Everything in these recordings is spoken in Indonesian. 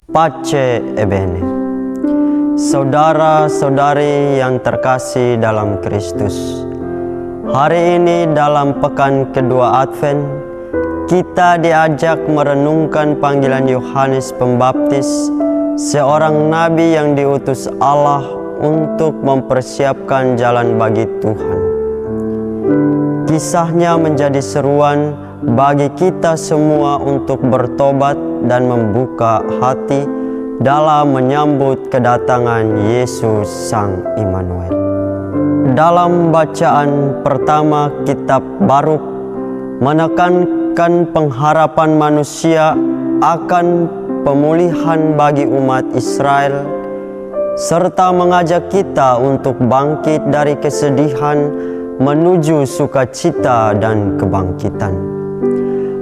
Pace e bene. Saudara-saudari yang terkasih dalam Kristus, hari ini dalam pekan kedua Advent, kita diajak merenungkan panggilan Yohanes Pembaptis, seorang nabi yang diutus Allah untuk mempersiapkan jalan bagi Tuhan. Kisahnya menjadi seruan bagi kita semua untuk bertobat dan membuka hati dalam menyambut kedatangan Yesus Sang Immanuel. Dalam bacaan pertama kitab Baruk menekankan pengharapan manusia akan pemulihan bagi umat Israel, serta mengajak kita untuk bangkit dari kesedihan menuju sukacita dan kebangkitan.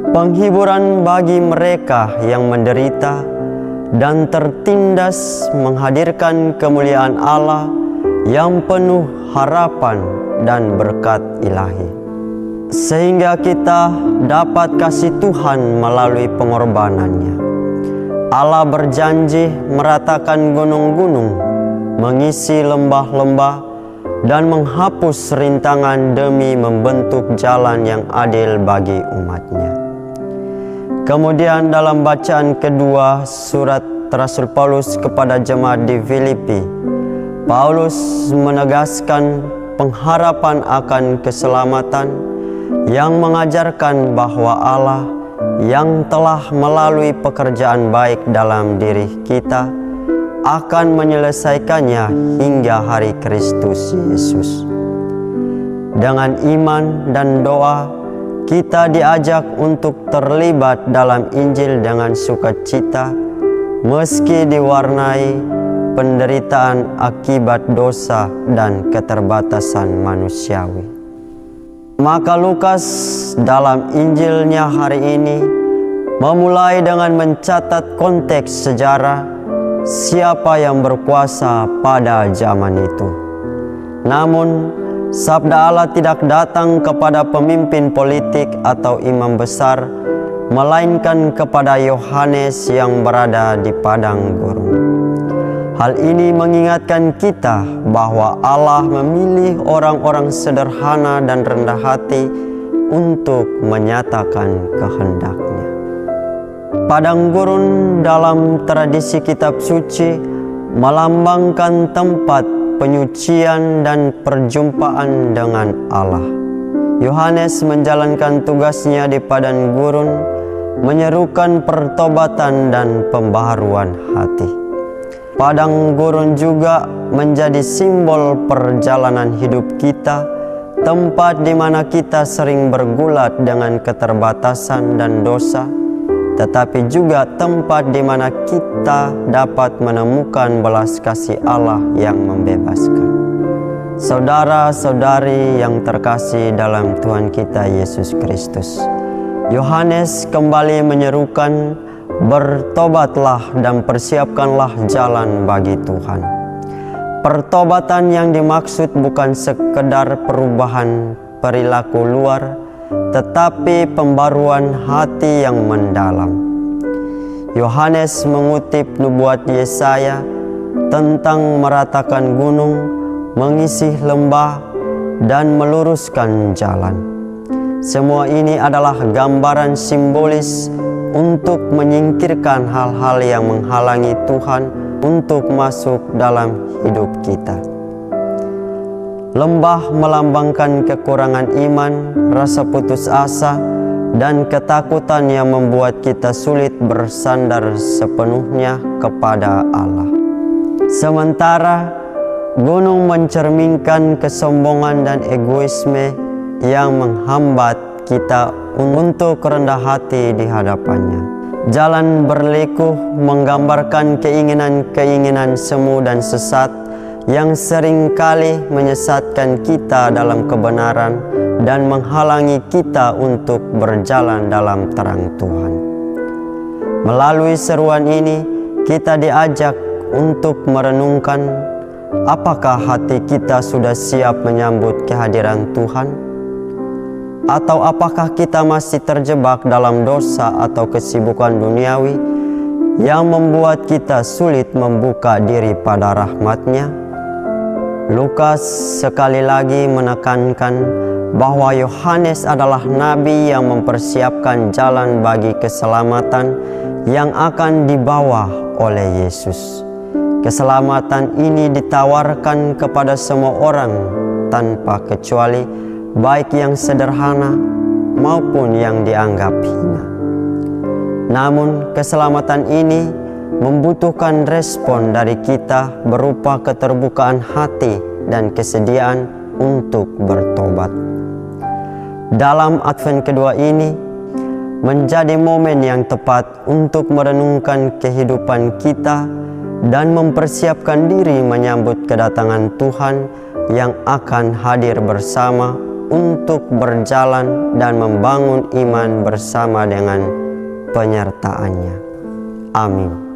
Penghiburan bagi mereka yang menderita dan tertindas menghadirkan kemuliaan Allah yang penuh harapan dan berkat ilahi. Sehingga kita dapat kasih Tuhan melalui pengorbanannya. Allah berjanji meratakan gunung-gunung, mengisi lembah-lembah, dan menghapus rintangan demi membentuk jalan yang adil bagi umatnya. Kemudian dalam bacaan kedua surat Rasul Paulus kepada jemaat di Filipi, Paulus menegaskan pengharapan akan keselamatan yang mengajarkan bahwa Allah yang telah melalui pekerjaan baik dalam diri kita akan menyelesaikannya hingga hari Kristus Yesus. Dengan iman dan doa, kita diajak untuk terlibat dalam Injil dengan sukacita, meski diwarnai penderitaan akibat dosa dan keterbatasan manusiawi. Maka Lukas dalam Injilnya hari ini memulai dengan mencatat konteks sejarah siapa yang berkuasa pada zaman itu. Namun, sabda Allah tidak datang kepada pemimpin politik atau imam besar, melainkan kepada Yohanes yang berada di padang gurun. Hal ini mengingatkan kita bahwa Allah memilih orang-orang sederhana dan rendah hati untuk menyatakan kehendak-Nya. Padang gurun dalam tradisi kitab suci melambangkan tempat penyucian dan perjumpaan dengan Allah. Yohanes menjalankan tugasnya di padang gurun, menyerukan pertobatan dan pembaharuan hati. Padang gurun juga menjadi simbol perjalanan hidup kita, tempat di mana kita sering bergulat dengan keterbatasan dan dosa, tetapi juga tempat di mana kita dapat menemukan belas kasih Allah yang membebaskan. Saudara-saudari yang terkasih dalam Tuhan kita Yesus Kristus, Yohanes kembali menyerukan, bertobatlah dan persiapkanlah jalan bagi Tuhan. Pertobatan yang dimaksud bukan sekedar perubahan perilaku luar, tetapi pembaruan hati yang mendalam. Yohanes mengutip nubuat Yesaya tentang meratakan gunung, mengisi lembah, dan meluruskan jalan. Semua ini adalah gambaran simbolis untuk menyingkirkan hal-hal yang menghalangi Tuhan untuk masuk dalam hidup kita. Lembah melambangkan kekurangan iman, rasa putus asa, dan ketakutan yang membuat kita sulit bersandar sepenuhnya kepada Allah. Sementara gunung mencerminkan kesombongan dan egoisme yang menghambat kita untuk rendah hati di hadapannya. Jalan berliku menggambarkan keinginan-keinginan semu dan sesat yang seringkali menyesatkan kita dalam kebenaran dan menghalangi kita untuk berjalan dalam terang Tuhan. Melalui seruan ini, kita diajak untuk merenungkan apakah hati kita sudah siap menyambut kehadiran Tuhan? Atau apakah kita masih terjebak dalam dosa atau kesibukan duniawi yang membuat kita sulit membuka diri pada rahmat-Nya. Lukas sekali lagi menekankan bahwa Yohanes adalah nabi yang mempersiapkan jalan bagi keselamatan yang akan dibawa oleh Yesus. Keselamatan ini ditawarkan kepada semua orang tanpa kecuali, baik yang sederhana maupun yang dianggap hina. Namun keselamatan ini membutuhkan respon dari kita berupa keterbukaan hati dan kesediaan untuk bertobat. Dalam Advent kedua ini menjadi momen yang tepat untuk merenungkan kehidupan kita dan mempersiapkan diri menyambut kedatangan Tuhan yang akan hadir bersama untuk berjalan dan membangun iman bersama dengan penyertaan-Nya. Amin.